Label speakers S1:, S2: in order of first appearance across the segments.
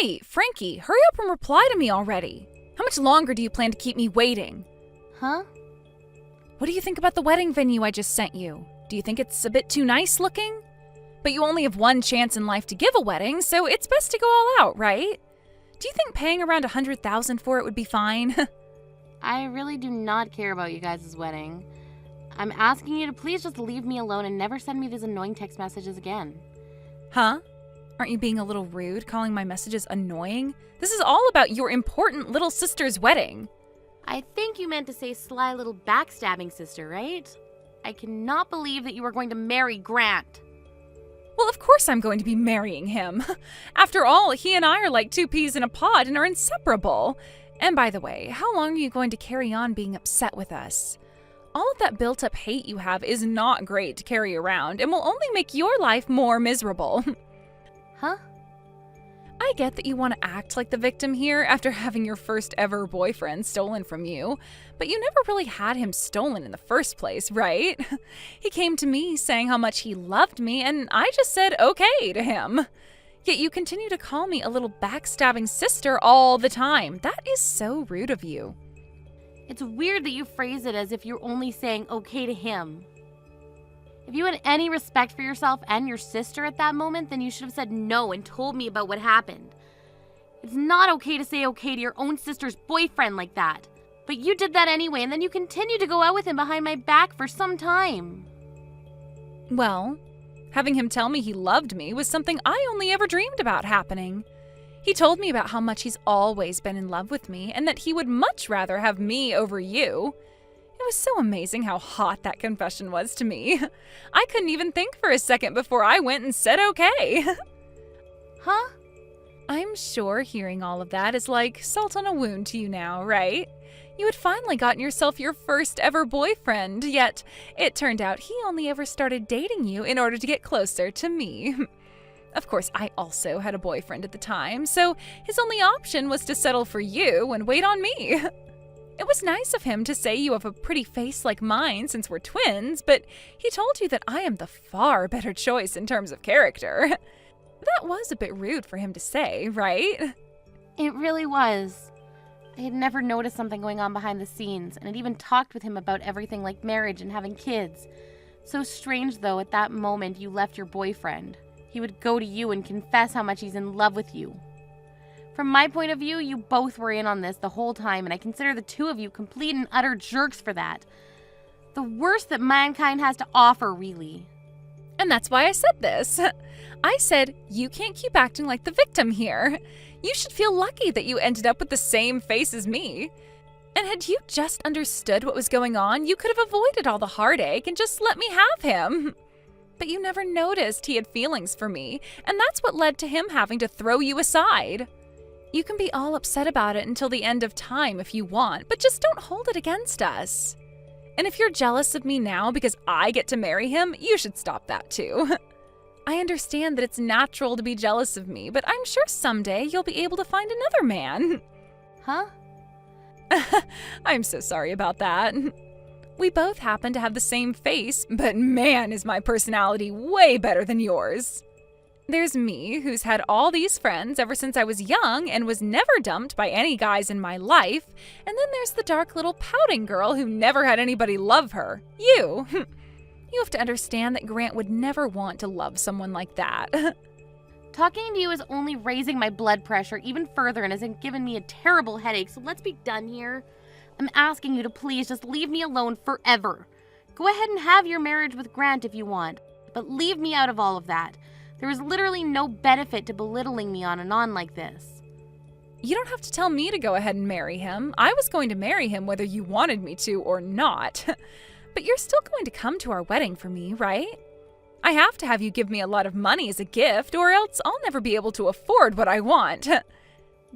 S1: Hey, Frankie, hurry up and reply to me already. How much longer do you plan to keep me waiting?
S2: Huh?
S1: What do you think about the wedding venue I just sent you? Do you think it's a bit too nice looking? But you only have one chance in life to give a wedding, so it's best to go all out, right? Do you think paying around $100,000 for it would be fine?
S2: I really do not care about you guys' wedding. I'm asking you to please just leave me alone and never send me these annoying text messages again.
S1: Huh? Aren't you being a little rude, calling my messages annoying? This is all about your important little sister's wedding.
S2: I think you meant to say sly little backstabbing sister, right? I cannot believe that you are going to marry Grant.
S1: Well, of course I'm going to be marrying him. After all, he and I are like two peas in a pod and are inseparable. And by the way, how long are you going to carry on being upset with us? All of that built-up hate you have is not great to carry around and will only make your life more miserable.
S2: Huh?
S1: I get that you want to act like the victim here after having your first ever boyfriend stolen from you, but you never really had him stolen in the first place, right? He came to me saying how much he loved me, and I just said okay to him. Yet you continue to call me a little backstabbing sister all the time. That is so rude of you.
S2: It's weird that you phrase it as if you're only saying okay to him. If you had any respect for yourself and your sister at that moment, then you should have said no and told me about what happened. It's not okay to say okay to your own sister's boyfriend like that. But you did that anyway, and then you continued to go out with him behind my back for some time.
S1: Well, having him tell me he loved me was something I only ever dreamed about happening. He told me about how much he's always been in love with me and that he would much rather have me over you. It was so amazing how hot that confession was to me. I couldn't even think for a second before I went and said okay.
S2: Huh?
S1: I'm sure hearing all of that is like salt on a wound to you now, right? You had finally gotten yourself your first ever boyfriend, yet it turned out he only ever started dating you in order to get closer to me. Of course, I also had a boyfriend at the time, so his only option was to settle for you and wait on me. It was nice of him to say you have a pretty face like mine since we're twins, but he told you that I am the far better choice in terms of character. That was a bit rude for him to say, right?
S2: It really was. I had never noticed something going on behind the scenes, and had even talked with him about everything like marriage and having kids. So strange, though, at that moment you left your boyfriend. He would go to you and confess how much he's in love with you. From my point of view, you both were in on this the whole time, and I consider the two of you complete and utter jerks for that. The worst that mankind has to offer, really.
S1: And that's why I said this. I said, you can't keep acting like the victim here. You should feel lucky that you ended up with the same face as me. And had you just understood what was going on, you could have avoided all the heartache and just let me have him. But you never noticed he had feelings for me, and that's what led to him having to throw you aside. You can be all upset about it until the end of time if you want, but just don't hold it against us. And if you're jealous of me now because I get to marry him, you should stop that too. I understand that it's natural to be jealous of me, but I'm sure someday you'll be able to find another man.
S2: Huh?
S1: I'm so sorry about that. We both happen to have the same face, but man, is my personality way better than yours. There's me, who's had all these friends ever since I was young and was never dumped by any guys in my life. And then there's the dark little pouting girl who never had anybody love her. You. You have to understand that Grant would never want to love someone like that.
S2: Talking to you is only raising my blood pressure even further and has given me a terrible headache, so let's be done here. I'm asking you to please just leave me alone forever. Go ahead and have your marriage with Grant if you want, but leave me out of all of that. There is literally no benefit to belittling me on and on like this.
S1: You don't have to tell me to go ahead and marry him. I was going to marry him whether you wanted me to or not. But you're still going to come to our wedding for me, right? I have to have you give me a lot of money as a gift, or else I'll never be able to afford what I want.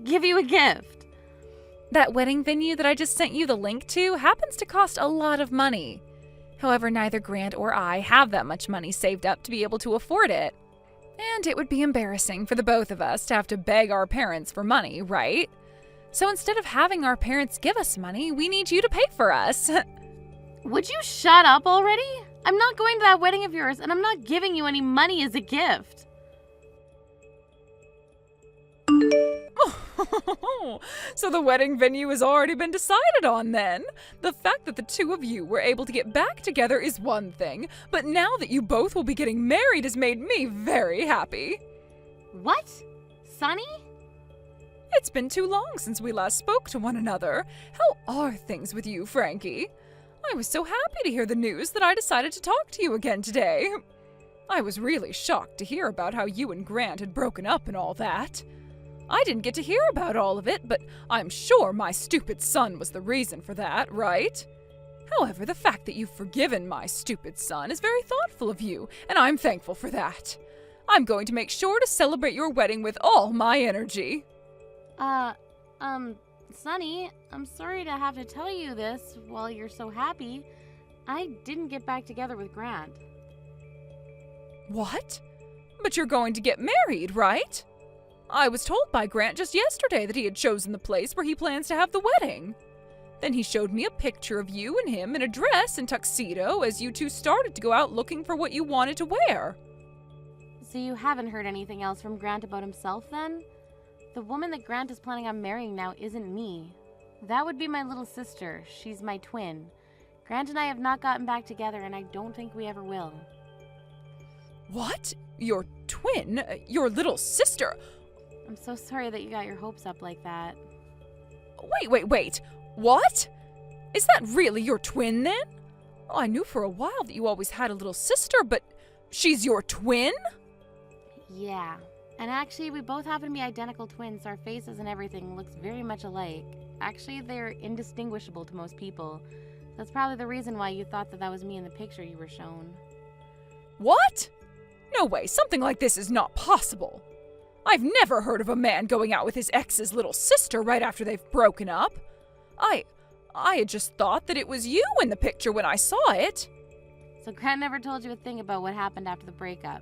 S2: Give you a gift?
S1: That wedding venue that I just sent you the link to happens to cost a lot of money. However, neither Grant or I have that much money saved up to be able to afford it. And it would be embarrassing for the both of us to have to beg our parents for money, right? So instead of having our parents give us money, we need you to pay for us.
S2: Would you shut up already? I'm not going to that wedding of yours, and I'm not giving you any money as a gift.
S1: So the wedding venue has already been decided on then. The fact that the two of you were able to get back together is one thing, but now that you both will be getting married has made me very happy.
S2: What? Sonny?
S1: It's been too long since we last spoke to one another. How are things with you, Frankie? I was so happy to hear the news that I decided to talk to you again today. I was really shocked to hear about how you and Grant had broken up and all that. I didn't get to hear about all of it, but I'm sure my stupid son was the reason for that, right? However, the fact that you've forgiven my stupid son is very thoughtful of you, and I'm thankful for that. I'm going to make sure to celebrate your wedding with all my energy.
S2: Sonny, I'm sorry to have to tell you this while you're so happy. I didn't get back together with Grant.
S1: What? But you're going to get married, right? I was told by Grant just yesterday that he had chosen the place where he plans to have the wedding. Then he showed me a picture of you and him in a dress and tuxedo as you two started to go out looking for what you wanted to wear.
S2: So you haven't heard anything else from Grant about himself then? The woman that Grant is planning on marrying now isn't me. That would be my little sister. She's my twin. Grant and I have not gotten back together, and I don't think we ever will.
S1: What? Your twin? Your little sister?
S2: I'm so sorry that you got your hopes up like that.
S1: Wait. What? Is that really your twin then? I knew for a while that you always had a little sister, but she's your twin?
S2: Yeah. And actually, we both happen to be identical twins, so our faces and everything looks very much alike. Actually, they're indistinguishable to most people. That's probably the reason why you thought that was me in the picture you were shown.
S1: What? No way, something like this is not possible. I've never heard of a man going out with his ex's little sister right after they've broken up. I had just thought that it was you in the picture when I saw it.
S2: So Grant never told you a thing about what happened after the breakup.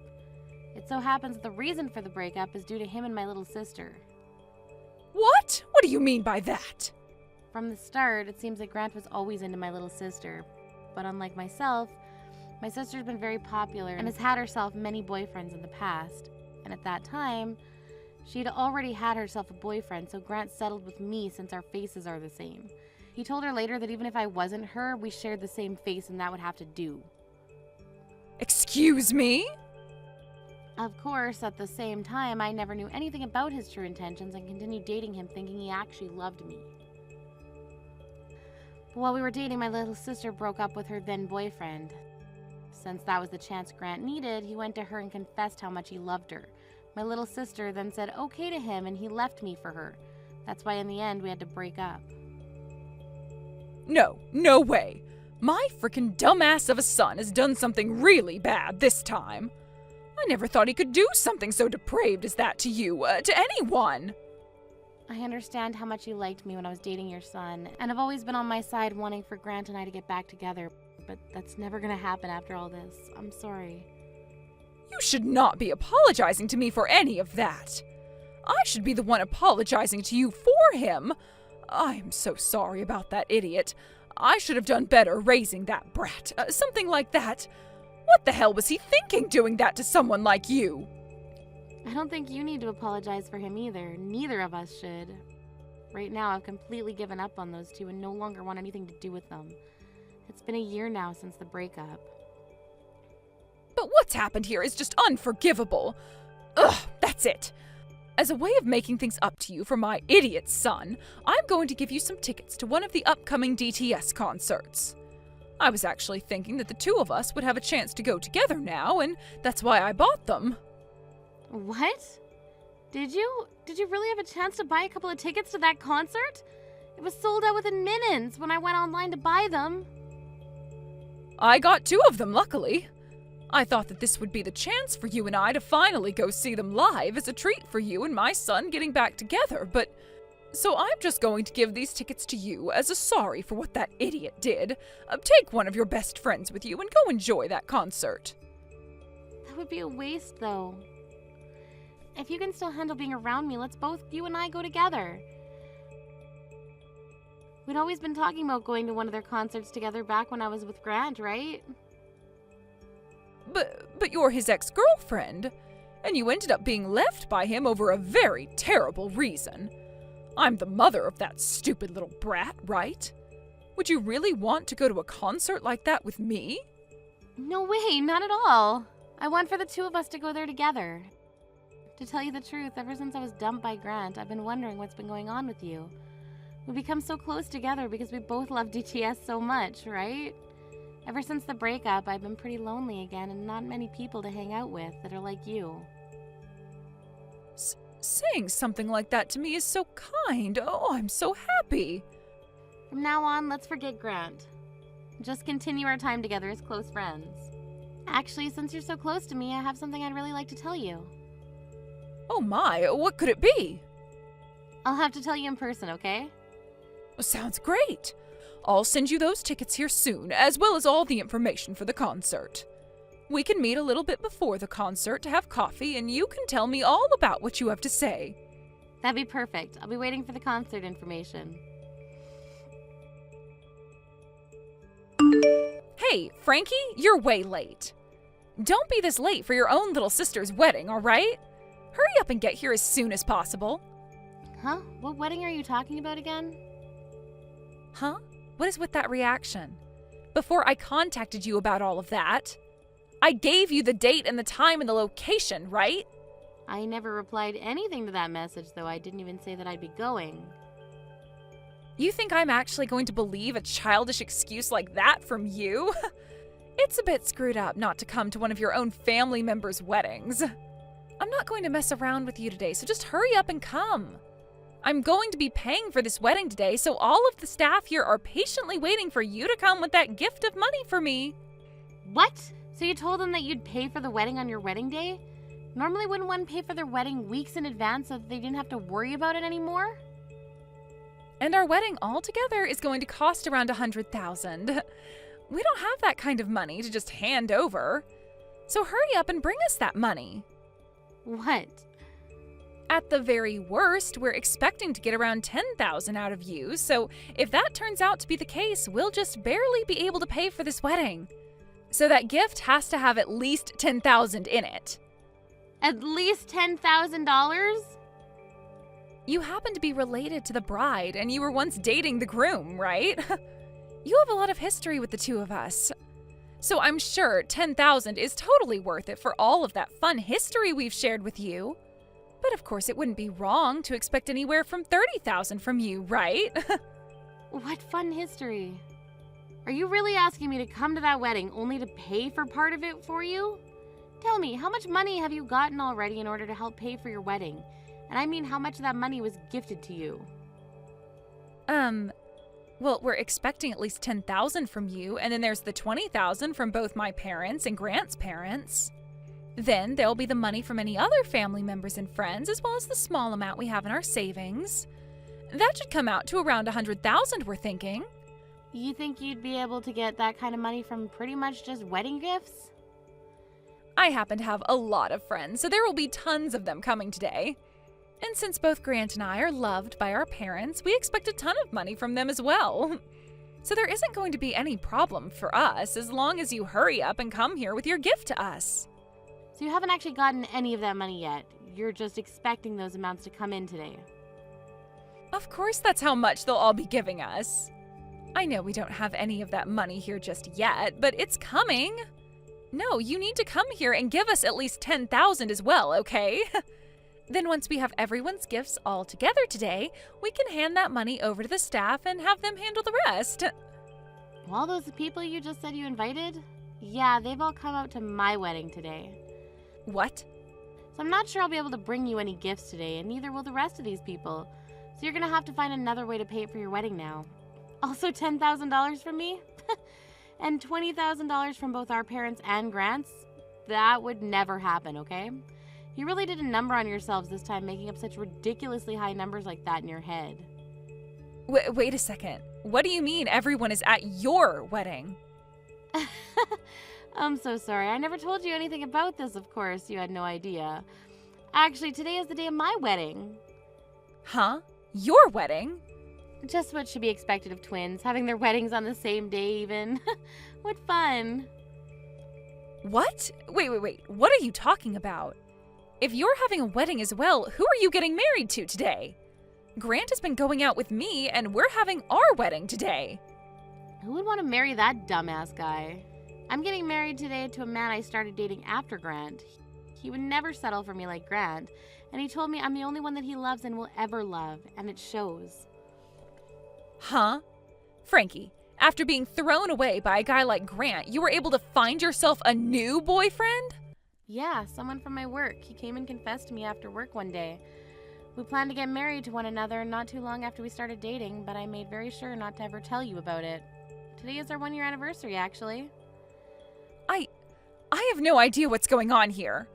S2: It so happens that the reason for the breakup is due to him and my little sister.
S1: What? What do you mean by that?
S2: From the start, it seems that Grant was always into my little sister. But unlike myself, my sister's been very popular and has had herself many boyfriends in the past. And at that time, she'd already had herself a boyfriend, so Grant settled with me since our faces are the same. He told her later that even if I wasn't her, we shared the same face and that would have to do.
S1: Excuse me?
S2: Of course, at the same time, I never knew anything about his true intentions and continued dating him thinking he actually loved me. But while we were dating, my little sister broke up with her then boyfriend. Since that was the chance Grant needed, he went to her and confessed how much he loved her. My little sister then said okay to him and he left me for her. That's why in the end we had to break up.
S1: No way. My frickin' dumbass of a son has done something really bad this time. I never thought he could do something so depraved as that to you, to anyone.
S2: I understand how much you liked me when I was dating your son, and have always been on my side wanting for Grant and I to get back together, but that's never gonna happen after all this. I'm sorry.
S1: You should not be apologizing to me for any of that. I should be the one apologizing to you for him. I'm so sorry about that idiot. I should have done better raising that brat, something like that. What the hell was he thinking doing that to someone like you?
S2: I don't think you need to apologize for him either. Neither of us should. Right now, I've completely given up on those two and no longer want anything to do with them. It's been a year now since the breakup.
S1: But what's happened here is just unforgivable. Ugh, that's it. As a way of making things up to you for my idiot son, I'm going to give you some tickets to one of the upcoming DTS concerts. I was actually thinking that the two of us would have a chance to go together now, and that's why I bought them.
S2: What? Did you really have a chance to buy a couple of tickets to that concert? It was sold out within minutes when I went online to buy them.
S1: I got two of them, luckily. I thought that this would be the chance for you and I to finally go see them live as a treat for you and my son getting back together, but... So I'm just going to give these tickets to you as a sorry for what that idiot did. Take one of your best friends with you and go enjoy that concert.
S2: That would be a waste, though. If you can still handle being around me, let's both, you and I, go together. We'd always been talking about going to one of their concerts together back when I was with Grant, right?
S1: But you're his ex-girlfriend, and you ended up being left by him over a very terrible reason. I'm the mother of that stupid little brat, right? Would you really want to go to a concert like that with me?
S2: No way, not at all. I want for the two of us to go there together. To tell you the truth, ever since I was dumped by Grant, I've been wondering what's been going on with you. We become so close together because we both love DTS so much, right? Ever since the breakup, I've been pretty lonely again and not many people to hang out with that are like you.
S1: Saying something like that to me is so kind. Oh, I'm so happy.
S2: From now on, let's forget Grant. Just continue our time together as close friends. Actually, since you're so close to me, I have something I'd really like to tell you.
S1: Oh my, what could it be?
S2: I'll have to tell you in person, okay?
S1: Sounds great. I'll send you those tickets here soon, as well as all the information for the concert. We can meet a little bit before the concert to have coffee, and you can tell me all about what you have to say.
S2: That'd be perfect. I'll be waiting for the concert information.
S1: Hey, Frankie, you're way late. Don't be this late for your own little sister's wedding, all right? Hurry up and get here as soon as possible.
S2: Huh? What wedding are you talking about again?
S1: Huh? What is with that reaction? Before I contacted you about all of that, I gave you the date and the time and the location, right?
S2: I never replied anything to that message, though. I didn't even say that I'd be going.
S1: You think I'm actually going to believe a childish excuse like that from you? It's a bit screwed up not to come to one of your own family members' weddings. I'm not going to mess around with you today, so just hurry up and come. I'm going to be paying for this wedding today, so all of the staff here are patiently waiting for you to come with that gift of money for me.
S2: What? So you told them that you'd pay for the wedding on your wedding day? Normally wouldn't one pay for their wedding weeks in advance so that they didn't have to worry about it anymore?
S1: And our wedding altogether is going to cost around $100,000. We don't have that kind of money to just hand over. So hurry up and bring us that money.
S2: What?
S1: At the very worst, we're expecting to get around $10,000 out of you, so if that turns out to be the case, we'll just barely be able to pay for this wedding. So that gift has to have at least $10,000 in it.
S2: At least $10,000?
S1: You happen to be related to the bride, and you were once dating the groom, right? You have a lot of history with the two of us. So I'm sure $10,000 is totally worth it for all of that fun history we've shared with you. But of course, it wouldn't be wrong to expect anywhere from $30,000 from you, right?
S2: What fun history? Are you really asking me to come to that wedding only to pay for part of it for you? Tell me, how much money have you gotten already in order to help pay for your wedding? And I mean, how much of that money was gifted to you?
S1: Well, we're expecting at least $10,000 from you, and then there's the $20,000 from both my parents and Grant's parents. Then there'll be the money from any other family members and friends, as well as the small amount we have in our savings. That should come out to around $100,000, we're thinking.
S2: You think you'd be able to get that kind of money from pretty much just wedding gifts?
S1: I happen to have a lot of friends, so there will be tons of them coming today. And since both Grant and I are loved by our parents, we expect a ton of money from them as well. So there isn't going to be any problem for us as long as you hurry up and come here with your gift to us.
S2: So you haven't actually gotten any of that money yet. You're just expecting those amounts to come in today.
S1: Of course that's how much they'll all be giving us. I know we don't have any of that money here just yet, but it's coming. No, you need to come here and give us at least $10,000 as well, okay? Then once we have everyone's gifts all together today, we can hand that money over to the staff and have them handle the rest.
S2: All those people you just said you invited? Yeah, they've all come out to my wedding today.
S1: What?
S2: So I'm not sure I'll be able to bring you any gifts today, and neither will the rest of these people. So you're gonna have to find another way to pay for your wedding now. Also $10,000 from me? And $20,000 from both our parents and Grant's? That would never happen, okay? You really did a number on yourselves this time, making up such ridiculously high numbers like that in your head.
S1: Wait a second. What do you mean everyone is at your wedding?
S2: I'm so sorry. I never told you anything about this, of course. You had no idea. Actually, today is the day of my wedding.
S1: Huh? Your wedding?
S2: Just what should be expected of twins, having their weddings on the same day even. What fun.
S1: What? Wait. What are you talking about? If you're having a wedding as well, who are you getting married to today? Grant has been going out with me, and we're having our wedding today.
S2: Who would want to marry that dumbass guy? I'm getting married today to a man I started dating after Grant. He would never settle for me like Grant, and he told me I'm the only one that he loves and will ever love, and it shows.
S1: Huh? Frankie, after being thrown away by a guy like Grant, you were able to find yourself a new boyfriend?
S2: Yeah, someone from my work. He came and confessed to me after work one day. We planned to get married to one another not too long after we started dating, but I made very sure not to ever tell you about it. Today is our 1-year anniversary, actually.
S1: I have no idea what's going on here.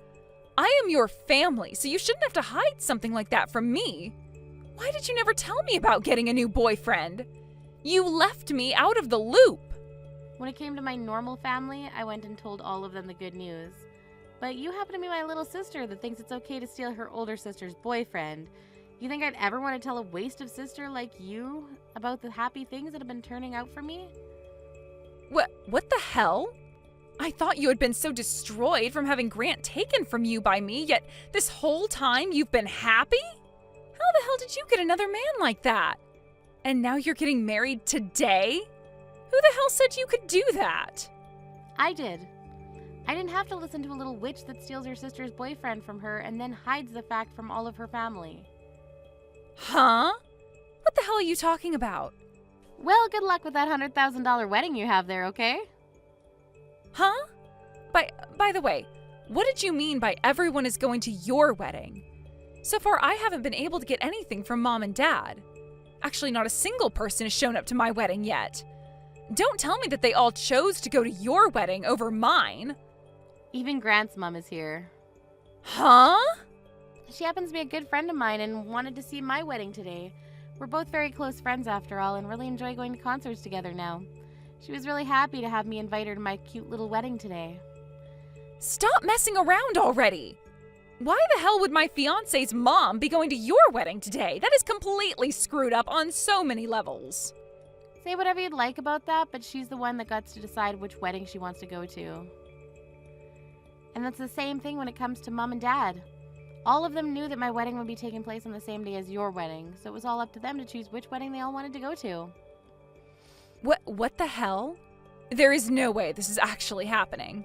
S1: I am your family, so you shouldn't have to hide something like that from me. Why did you never tell me about getting a new boyfriend? You left me out of the loop.
S2: When it came to my normal family, I went and told all of them the good news. But you happen to be my little sister that thinks it's okay to steal her older sister's boyfriend. You think I'd ever want to tell a wasted sister like you about the happy things that have been turning out for me?
S1: What the hell? I thought you had been so destroyed from having Grant taken from you by me, yet this whole time you've been happy? How the hell did you get another man like that? And now you're getting married today? Who the hell said you could do that?
S2: I did. I didn't have to listen to a little witch that steals her sister's boyfriend from her and then hides the fact from all of her family.
S1: Huh? What the hell are you talking about?
S2: Well, good luck with that $100,000 wedding you have there, okay?
S1: Huh? By the way, what did you mean by everyone is going to your wedding? So far, I haven't been able to get anything from Mom and Dad. Actually, not a single person has shown up to my wedding yet. Don't tell me that they all chose to go to your wedding over mine.
S2: Even Grant's mom is here.
S1: Huh?
S2: She happens to be a good friend of mine and wanted to see my wedding today. We're both very close friends after all and really enjoy going to concerts together now. She was really happy to have me invite her to my cute little wedding today.
S1: Stop messing around already! Why the hell would my fiance's mom be going to your wedding today? That is completely screwed up on so many levels.
S2: Say whatever you'd like about that, but she's the one that gets to decide which wedding she wants to go to. And that's the same thing when it comes to Mom and Dad. All of them knew that my wedding would be taking place on the same day as your wedding, so it was all up to them to choose which wedding they all wanted to go to.
S1: What the hell? There is no way this is actually happening.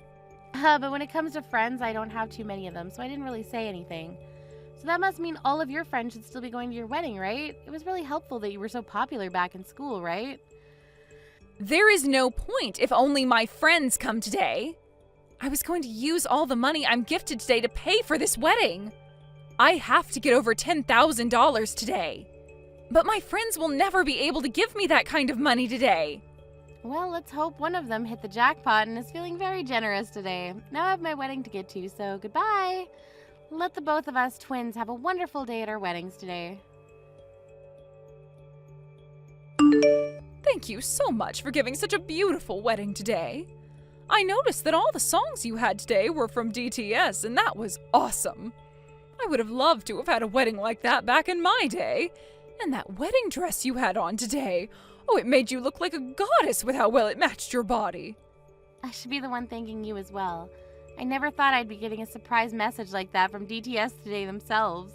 S2: But when it comes to friends, I don't have too many of them, so I didn't really say anything. So that must mean all of your friends should still be going to your wedding, right? It was really helpful that you were so popular back in school, right?
S1: There is no point if only my friends come today. I was going to use all the money I'm gifted today to pay for this wedding. I have to get over $10,000 today. But my friends will never be able to give me that kind of money today.
S2: Well, let's hope one of them hit the jackpot and is feeling very generous today. Now I have my wedding to get to, so goodbye. Let the both of us twins have a wonderful day at our weddings today.
S1: Thank you so much for giving such a beautiful wedding today. I noticed that all the songs you had today were from DTS, and that was awesome. I would have loved to have had a wedding like that back in my day. And that wedding dress you had on today, oh, it made you look like a goddess with how well it matched your body.
S2: I should be the one thanking you as well. I never thought I'd be getting a surprise message like that from DTS today themselves.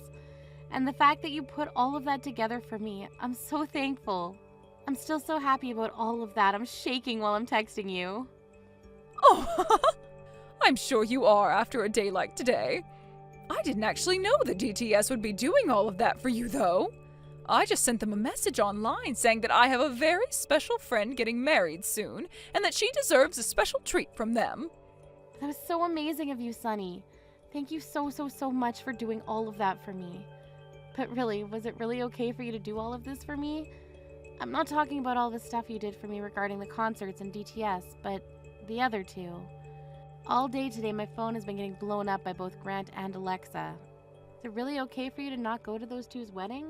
S2: And the fact that you put all of that together for me, I'm so thankful. I'm still so happy about all of that. I'm shaking while I'm texting you.
S1: Oh, I'm sure you are after a day like today. I didn't actually know that DTS would be doing all of that for you, though. I just sent them a message online saying that I have a very special friend getting married soon and that she deserves a special treat from them.
S2: That was so amazing of you, Sunny. Thank you so much for doing all of that for me. But really, was it really okay for you to do all of this for me? I'm not talking about all the stuff you did for me regarding the concerts and DTS, but the other two. All day today, my phone has been getting blown up by both Grant and Alexa. Is it really okay for you to not go to those two's wedding?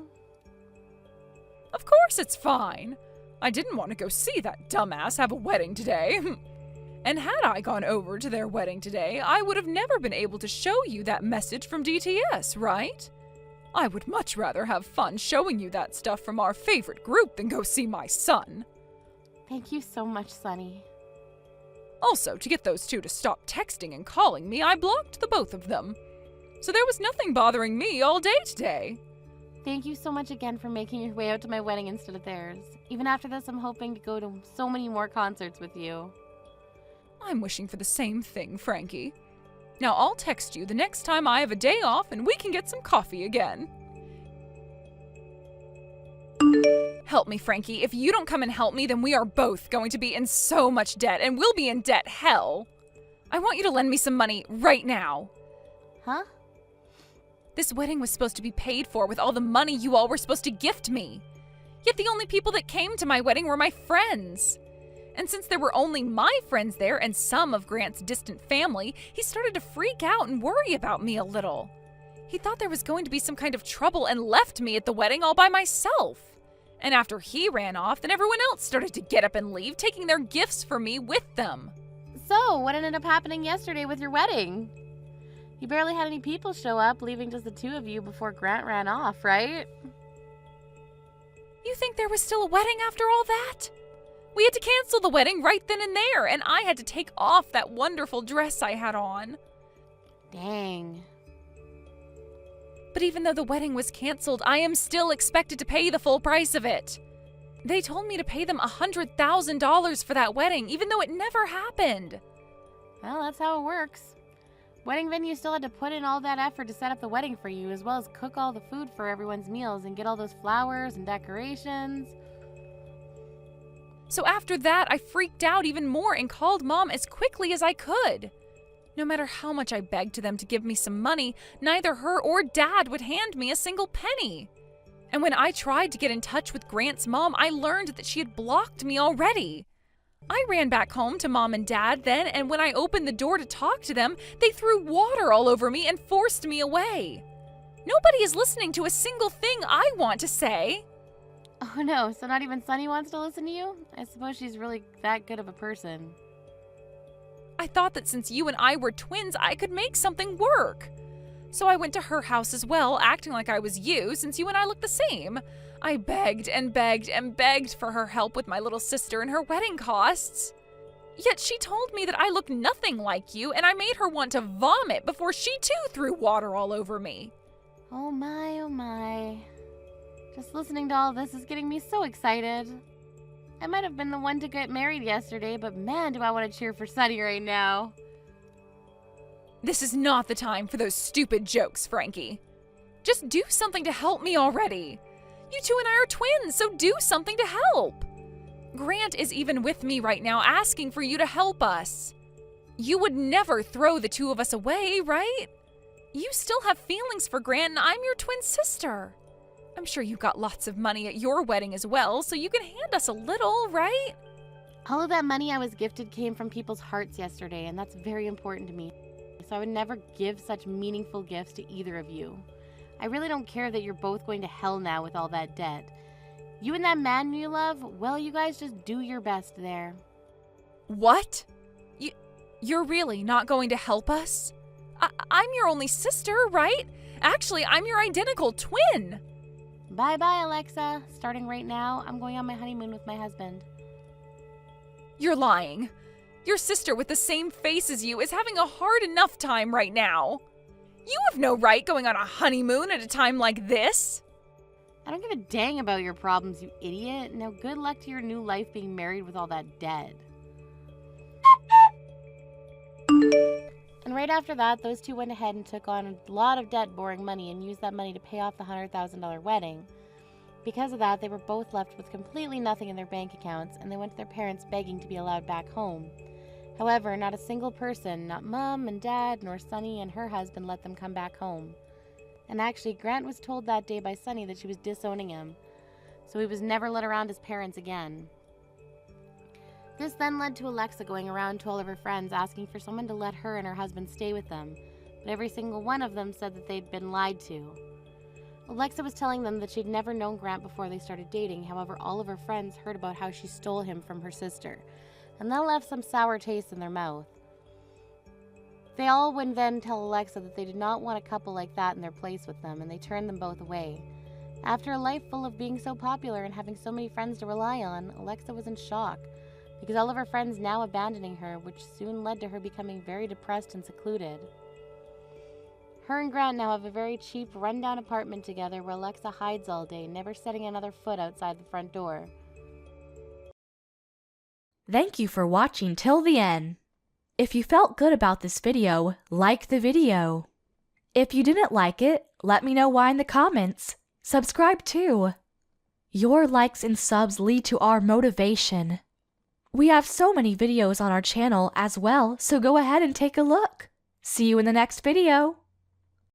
S1: Of course it's fine. I didn't want to go see that dumbass have a wedding today. And had I gone over to their wedding today, I would have never been able to show you that message from DTS, right? I would much rather have fun showing you that stuff from our favorite group than go see my son.
S2: Thank you so much, Sunny.
S1: Also, to get those two to stop texting and calling me, I blocked the both of them. So there was nothing bothering me all day today.
S2: Thank you so much again for making your way out to my wedding instead of theirs. Even after this, I'm hoping to go to so many more concerts with you.
S1: I'm wishing for the same thing, Frankie. Now I'll text you the next time I have a day off and we can get some coffee again. Help me, Frankie. If you don't come and help me, then we are both going to be in so much debt, and we'll be in debt hell. I want you to lend me some money right now.
S2: Huh?
S1: This wedding was supposed to be paid for with all the money you all were supposed to gift me. Yet the only people that came to my wedding were my friends. And since there were only my friends there and some of Grant's distant family, he started to freak out and worry about me a little. He thought there was going to be some kind of trouble and left me at the wedding all by myself. And after he ran off, then everyone else started to get up and leave, taking their gifts for me with them.
S2: So, what ended up happening yesterday with your wedding? You barely had any people show up, leaving just the two of you before Grant ran off, right?
S1: You think there was still a wedding after all that? We had to cancel the wedding right then and there, and I had to take off that wonderful dress I had on.
S2: Dang.
S1: But even though the wedding was canceled, I am still expected to pay the full price of it. They told me to pay them $100,000 for that wedding, even though it never happened.
S2: Well, that's how it works. Wedding venue still had to put in all that effort to set up the wedding for you, as well as cook all the food for everyone's meals and get all those flowers and decorations.
S1: So after that, I freaked out even more and called Mom as quickly as I could. No matter how much I begged to them to give me some money, neither her or Dad would hand me a single penny. And when I tried to get in touch with Grant's mom, I learned that she had blocked me already. I ran back home to Mom and Dad then, and when I opened the door to talk to them, they threw water all over me and forced me away. Nobody is listening to a single thing I want to say.
S2: Oh no, so not even Sunny wants to listen to you? I suppose she's really that good of a person.
S1: I thought that since you and I were twins, I could make something work. So I went to her house as well, acting like I was you, since you and I look the same. I begged and begged and begged for her help with my little sister and her wedding costs. Yet she told me that I look nothing like you, and I made her want to vomit before she too threw water all over me.
S2: Oh my, oh my. Just listening to all this is getting me so excited. I might have been the one to get married yesterday, but man, do I want to cheer for Sunny right now.
S1: This is not the time for those stupid jokes, Frankie. Just do something to help me already. You two and I are twins, so do something to help. Grant is even with me right now asking for you to help us. You would never throw the two of us away, right? You still have feelings for Grant, and I'm your twin sister. I'm sure you got lots of money at your wedding as well, so you can hand us a little, right?
S2: All of that money I was gifted came from people's hearts yesterday, and that's very important to me. So I would never give such meaningful gifts to either of you. I really don't care that you're both going to hell now with all that debt. You and that man you love, well, you guys just do your best there.
S1: What? You're really not going to help us? I'm your only sister, right? Actually, I'm your identical twin.
S2: Bye-bye, Alexa. Starting right now, I'm going on my honeymoon with my husband.
S1: You're lying. Your sister with the same face as you is having a hard enough time right now. You have no right going on a honeymoon at a time like this.
S2: I don't give a dang about your problems, you idiot. Now good luck to your new life being married with all that debt. And right after that, those two went ahead and took on a lot of debt borrowing money and used that money to pay off the $100,000 wedding. Because of that, they were both left with completely nothing in their bank accounts, and they went to their parents begging to be allowed back home. However, not a single person, not Mom and Dad, nor Sunny and her husband, let them come back home. And actually, Grant was told that day by Sunny that she was disowning him, so he was never let around his parents again. This then led to Alexa going around to all of her friends asking for someone to let her and her husband stay with them, but every single one of them said that they'd been lied to. Alexa was telling them that she'd never known Grant before they started dating, however all of her friends heard about how she stole him from her sister, and that left some sour taste in their mouth. They all would then tell Alexa that they did not want a couple like that in their place with them, and they turned them both away. After a life full of being so popular and having so many friends to rely on, Alexa was in shock, because all of her friends now abandoning her, which soon led to her becoming very depressed and secluded. Her and Grant now have a very cheap, rundown apartment together where Alexa hides all day, never setting another foot outside the front door.
S3: Thank you for watching till the end. If you felt good about this video, like the video. If you didn't like it, let me know why in the comments. Subscribe too. Your likes and subs lead to our motivation. We have so many videos on our channel as well, so go ahead and take a look. See you in the next video.